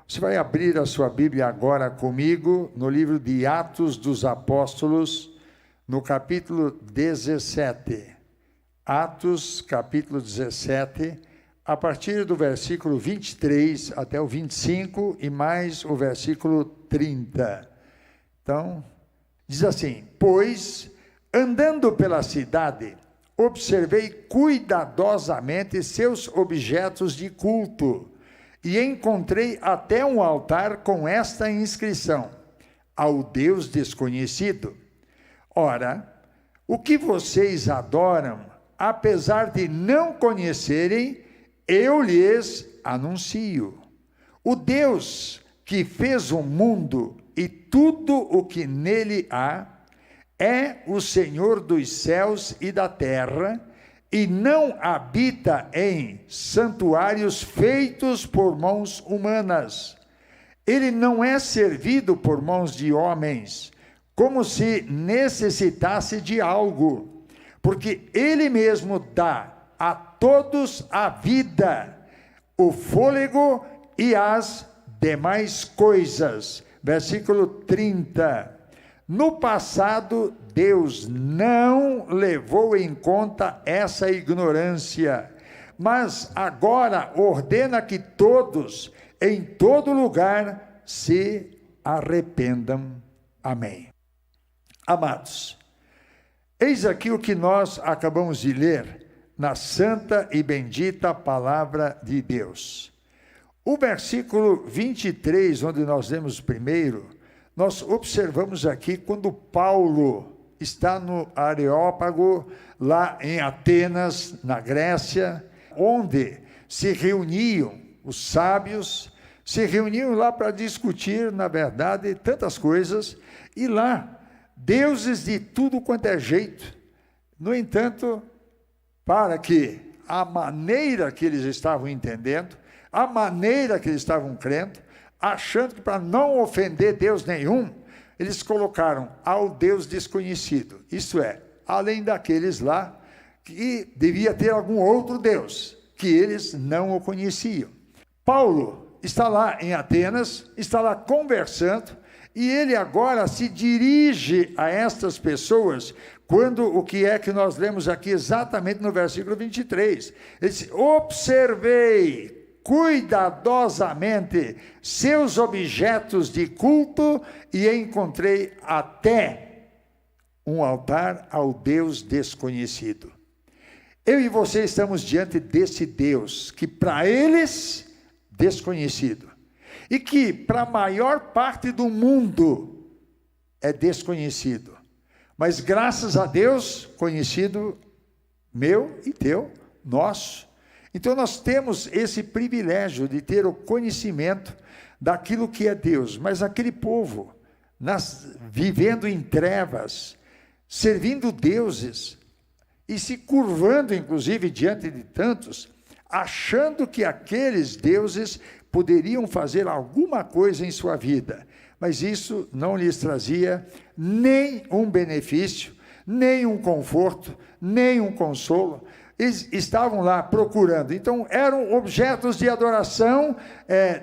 Você vai abrir a sua Bíblia agora comigo no livro de Atos dos Apóstolos, no capítulo 17. Atos, capítulo 17, a partir do versículo 23 até o 25 e mais o versículo 30. Então, diz assim: pois, andando pela cidade, observei cuidadosamente seus objetos de culto, e encontrei até um altar com esta inscrição: ao Deus desconhecido. Ora, o que vocês adoram, apesar de não conhecerem, eu lhes anuncio. O Deus que fez o mundo e tudo o que nele há, é o Senhor dos céus e da terra, e não habita em santuários feitos por mãos humanas. Ele não é servido por mãos de homens, como se necessitasse de algo, porque ele mesmo dá a todos a vida, o fôlego e as demais coisas. Versículo 30. No passado, Deus não levou em conta essa ignorância, mas agora ordena que todos, em todo lugar, se arrependam. Amém. Amados, eis aqui o que nós acabamos de ler na santa e bendita palavra de Deus. O versículo 23, onde nós lemos primeiro, nós observamos aqui quando Paulo está no Areópago, lá em Atenas, na Grécia, onde se reuniam os sábios, se reuniam lá para discutir, na verdade, tantas coisas, e lá, deuses de tudo quanto é jeito. No entanto, para que a maneira que eles estavam entendendo, a maneira que eles estavam crendo, achando que para não ofender Deus nenhum, eles colocaram ao Deus desconhecido, isto é, além daqueles lá, que devia ter algum outro Deus, que eles não o conheciam. Paulo está lá em Atenas, está lá conversando, e ele agora se dirige a estas pessoas, quando o que é que nós lemos aqui exatamente no versículo 23, ele diz: observei cuidadosamente seus objetos de culto e encontrei até um altar ao Deus desconhecido. Eu e você estamos diante desse Deus que para eles desconhecido e que para a maior parte do mundo é desconhecido, mas graças a Deus conhecido meu e teu, nosso. Então nós temos esse privilégio de ter o conhecimento daquilo que é Deus, mas aquele povo, vivendo em trevas, servindo deuses, e se curvando inclusive diante de tantos, achando que aqueles deuses poderiam fazer alguma coisa em sua vida, mas isso não lhes trazia nem um benefício, nem um conforto, nem um consolo. Eles estavam lá procurando, então eram objetos de adoração,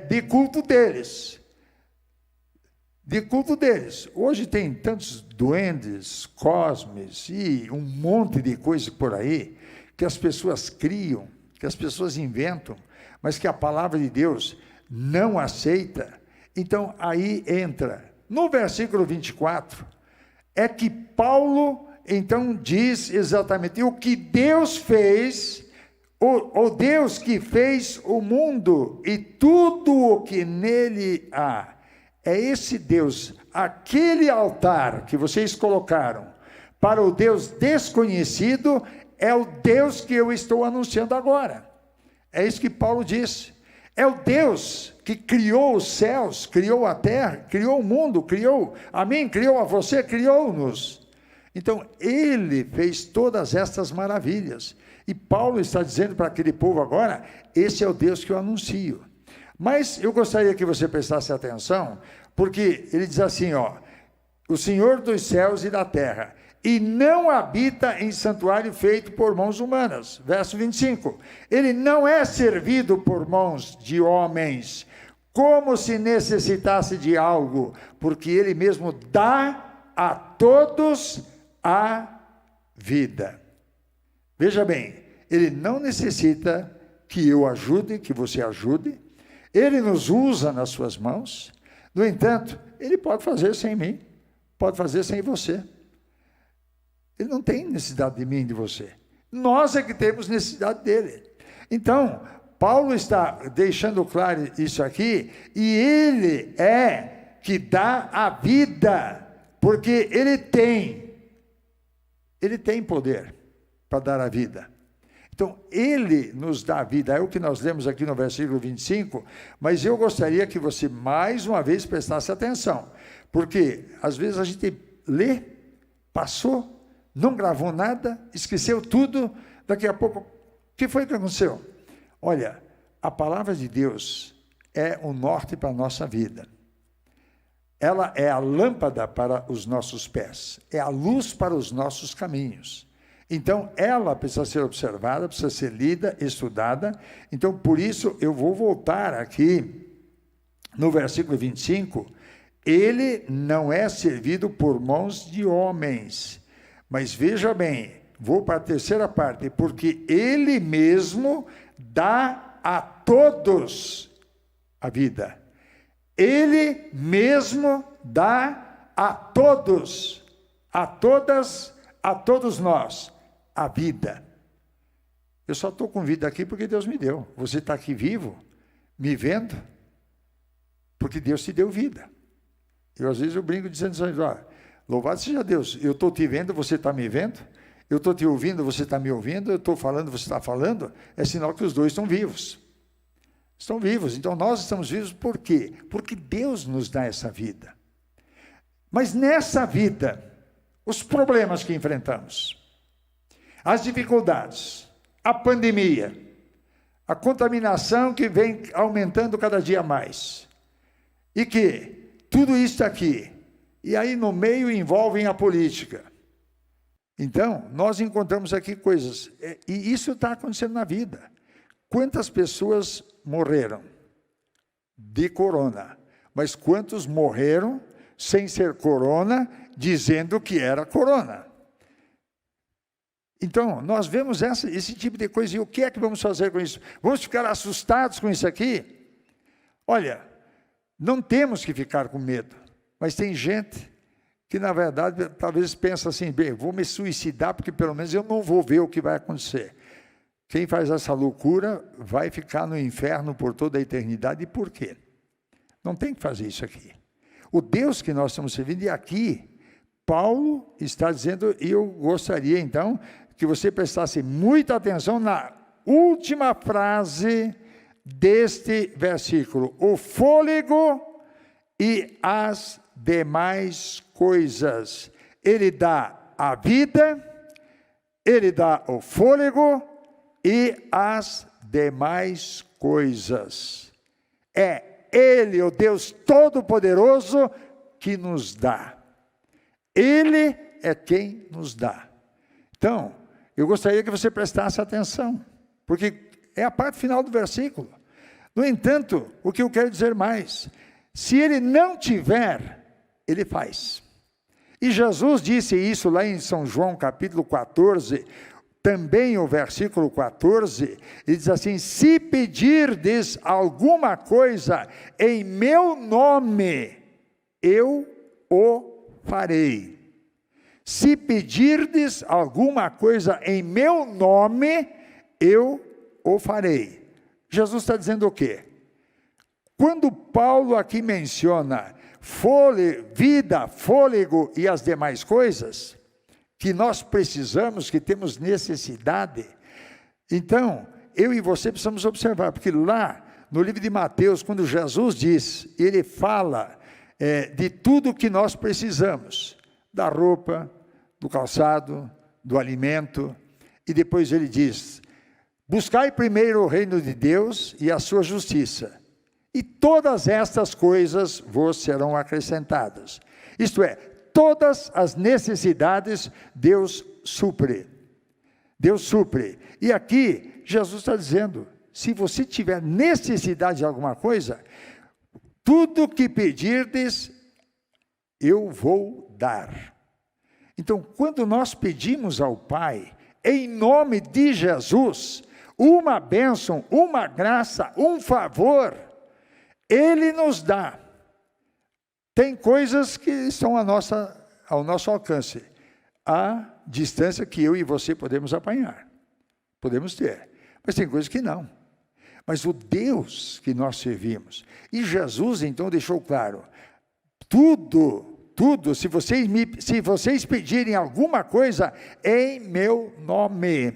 de culto deles. De culto deles. Hoje tem tantos duendes, cosmes e um monte de coisa por aí, que as pessoas criam, que as pessoas inventam, mas que a palavra de Deus não aceita. Então aí entra, no versículo 24, é que Paulo então diz exatamente o que Deus fez, o Deus que fez o mundo e tudo o que nele há. É esse Deus, aquele altar que vocês colocaram para o Deus desconhecido, é o Deus que eu estou anunciando agora. É isso que Paulo disse. É o Deus que criou os céus, criou a terra, criou o mundo, criou a mim, criou a você, criou-nos. Então, ele fez todas estas maravilhas. E Paulo está dizendo para aquele povo agora, esse é o Deus que eu anuncio. Mas eu gostaria que você prestasse atenção, porque ele diz assim, o Senhor dos céus e da terra, e não habita em santuário feito por mãos humanas. Verso 25, ele não é servido por mãos de homens, como se necessitasse de algo, porque Ele mesmo dá a todos a vida. Veja bem, Ele não necessita que eu ajude, que você ajude. Ele nos usa nas suas mãos. No entanto, Ele pode fazer sem mim, pode fazer sem você. Ele não tem necessidade de mim e de você. Nós é que temos necessidade dele. Então, Paulo está deixando claro isso aqui, e Ele é que dá a vida, porque Ele tem poder para dar a vida. Então, Ele nos dá a vida, é o que nós lemos aqui no versículo 25, mas eu gostaria que você mais uma vez prestasse atenção, porque às vezes a gente lê, passou, não gravou nada, esqueceu tudo, daqui a pouco, o que foi que aconteceu? Olha, a palavra de Deus é o norte para a nossa vida. Ela é a lâmpada para os nossos pés, é a luz para os nossos caminhos. Então, ela precisa ser observada, precisa ser lida, estudada. Então, por isso, eu vou voltar aqui no versículo 25. Ele não é servido por mãos de homens. Mas veja bem, vou para a terceira parte, porque Ele mesmo dá a todos a vida. Ele mesmo dá a todos, a todas, a todos nós, a vida. Eu só estou com vida aqui porque Deus me deu. Você está aqui vivo, me vendo, porque Deus te deu vida. Às vezes eu brinco dizendo assim, ó, louvado seja Deus, eu estou te vendo, você está me vendo, eu estou te ouvindo, você está me ouvindo, eu estou falando, você está falando, é sinal que os dois estão vivos. Estão vivos, então nós estamos vivos por quê? Porque Deus nos dá essa vida. Mas nessa vida, os problemas que enfrentamos, as dificuldades, a pandemia, a contaminação que vem aumentando cada dia mais, e que tudo isso aqui, e aí no meio envolvem a política. Então, nós encontramos aqui coisas, e isso está acontecendo na vida. Quantas pessoas morreram de corona, mas quantos morreram sem ser corona, dizendo que era corona? Então, nós vemos esse tipo de coisa, e o que é que vamos fazer com isso? Vamos ficar assustados com isso aqui? Olha, não temos que ficar com medo, mas tem gente que, na verdade, talvez pensa assim, bem, vou me suicidar, porque pelo menos eu não vou ver o que vai acontecer. Quem faz essa loucura vai ficar no inferno por toda a eternidade. E por quê? Não tem que fazer isso aqui. O Deus que nós estamos servindo, e aqui, Paulo está dizendo, e eu gostaria então que você prestasse muita atenção na última frase deste versículo. O fôlego e as demais coisas. Ele dá a vida, Ele dá o fôlego e as demais coisas. É Ele, o Deus Todo-Poderoso, que nos dá. Ele é quem nos dá. Então, eu gostaria que você prestasse atenção, porque é a parte final do versículo. No entanto, o que eu quero dizer mais, se Ele não tiver, Ele faz. E Jesus disse isso lá em São João, capítulo 14, também o versículo 14, ele diz assim, se pedirdes alguma coisa em meu nome, eu o farei. Se pedirdes alguma coisa em meu nome, eu o farei. Jesus está dizendo o quê? Quando Paulo aqui menciona vida, fôlego e as demais coisas, que nós precisamos, que temos necessidade, então, eu e você precisamos observar, porque lá no livro de Mateus, quando Jesus diz, ele fala de tudo que nós precisamos, da roupa, do calçado, do alimento, e depois ele diz, buscai primeiro o reino de Deus e a sua justiça, e todas estas coisas vos serão acrescentadas. Isto é, todas as necessidades Deus supre. Deus supre. E aqui, Jesus está dizendo, se você tiver necessidade de alguma coisa, tudo que pedirdes, eu vou dar. Então, quando nós pedimos ao Pai, em nome de Jesus, uma bênção, uma graça, um favor, Ele nos dá. Tem coisas que estão ao nosso alcance, a distância que eu e você podemos apanhar, podemos ter, mas tem coisas que não. Mas o Deus que nós servimos, e Jesus então deixou claro, tudo, se vocês pedirem alguma coisa em meu nome.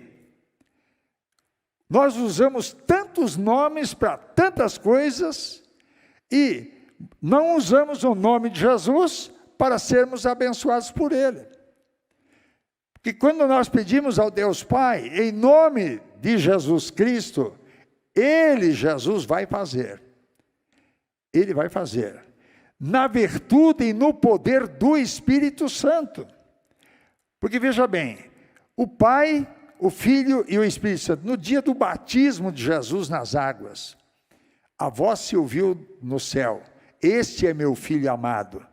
Nós usamos tantos nomes para tantas coisas, e não usamos o nome de Jesus para sermos abençoados por Ele. Porque quando nós pedimos ao Deus Pai, em nome de Jesus Cristo, Ele, Jesus, vai fazer. Ele vai fazer. Na virtude e no poder do Espírito Santo. Porque veja bem, o Pai, o Filho e o Espírito Santo, no dia do batismo de Jesus nas águas, a voz se ouviu no céu: este é meu Filho amado.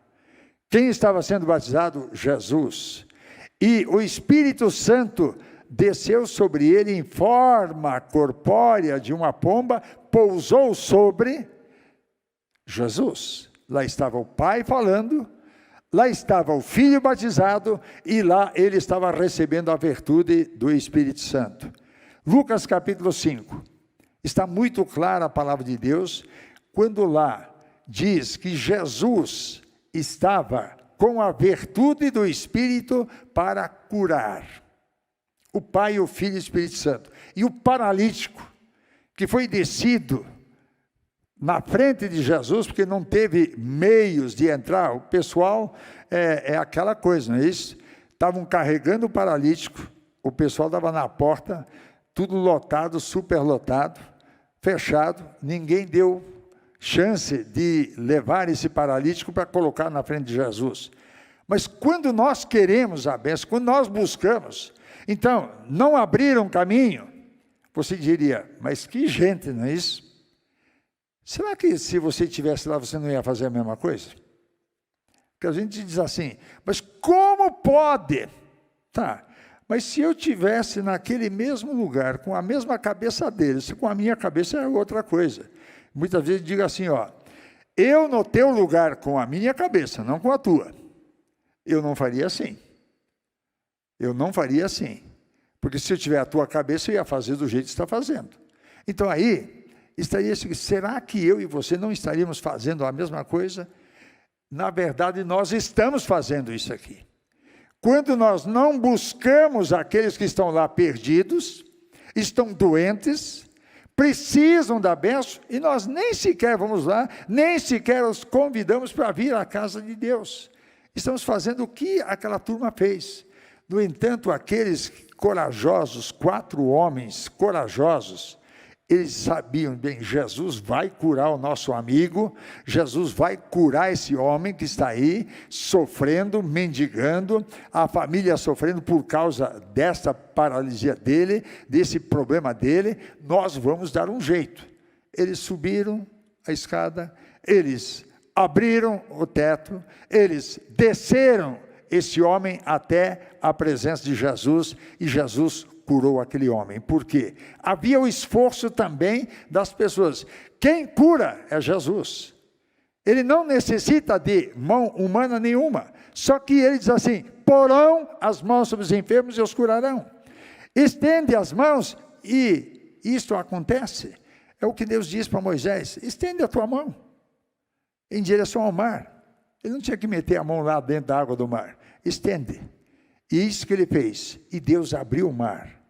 Quem estava sendo batizado? Jesus. E o Espírito Santo desceu sobre ele em forma corpórea de uma pomba, pousou sobre Jesus. Lá estava o Pai falando, lá estava o Filho batizado, e lá ele estava recebendo a virtude do Espírito Santo. Lucas capítulo 5, está muito clara a palavra de Deus, quando lá diz que Jesus estava com a virtude do Espírito para curar. O Pai, o Filho e o Espírito Santo. E o paralítico, que foi descido na frente de Jesus, porque não teve meios de entrar, o pessoal, é aquela coisa, não é isso? Estavam carregando o paralítico, o pessoal estava na porta, tudo lotado, superlotado, fechado, ninguém deu chance de levar esse paralítico para colocar na frente de Jesus. Mas quando nós queremos a bênção, quando nós buscamos, então, não abriram caminho, você diria, mas que gente, não é isso? Será que se você estivesse lá, você não ia fazer a mesma coisa? Porque a gente diz assim, mas como pode? Tá, mas se eu estivesse naquele mesmo lugar, com a mesma cabeça deles, com a minha cabeça é outra coisa. Muitas vezes digo assim, ó, eu no teu lugar com a minha cabeça, não com a tua, eu não faria assim. Eu não faria assim. Porque se eu tiver a tua cabeça, eu ia fazer do jeito que está fazendo. Então aí, estaria assim, será que eu e você não estaríamos fazendo a mesma coisa? Na verdade, nós estamos fazendo isso aqui. Quando nós não buscamos aqueles que estão lá perdidos, estão doentes, precisam da bênção, e nós nem sequer vamos lá, nem sequer os convidamos para vir à casa de Deus. Estamos fazendo o que aquela turma fez. No entanto, aqueles corajosos, 4 homens corajosos, eles sabiam bem, Jesus vai curar o nosso amigo, Jesus vai curar esse homem que está aí, sofrendo, mendigando, a família sofrendo por causa desta paralisia dele, desse problema dele, nós vamos dar um jeito. Eles subiram a escada, eles abriram o teto, eles desceram esse homem até a presença de Jesus, e Jesus curou aquele homem. Por quê? Havia o esforço também das pessoas. Quem cura é Jesus. Ele não necessita de mão humana nenhuma. Só que ele diz assim, porão as mãos sobre os enfermos e os curarão. Estende as mãos e isto acontece. É o que Deus diz para Moisés, estende a tua mão em direção ao mar. Ele não tinha que meter a mão lá dentro da água do mar. Estende. E isso que ele fez. E Deus abriu o mar.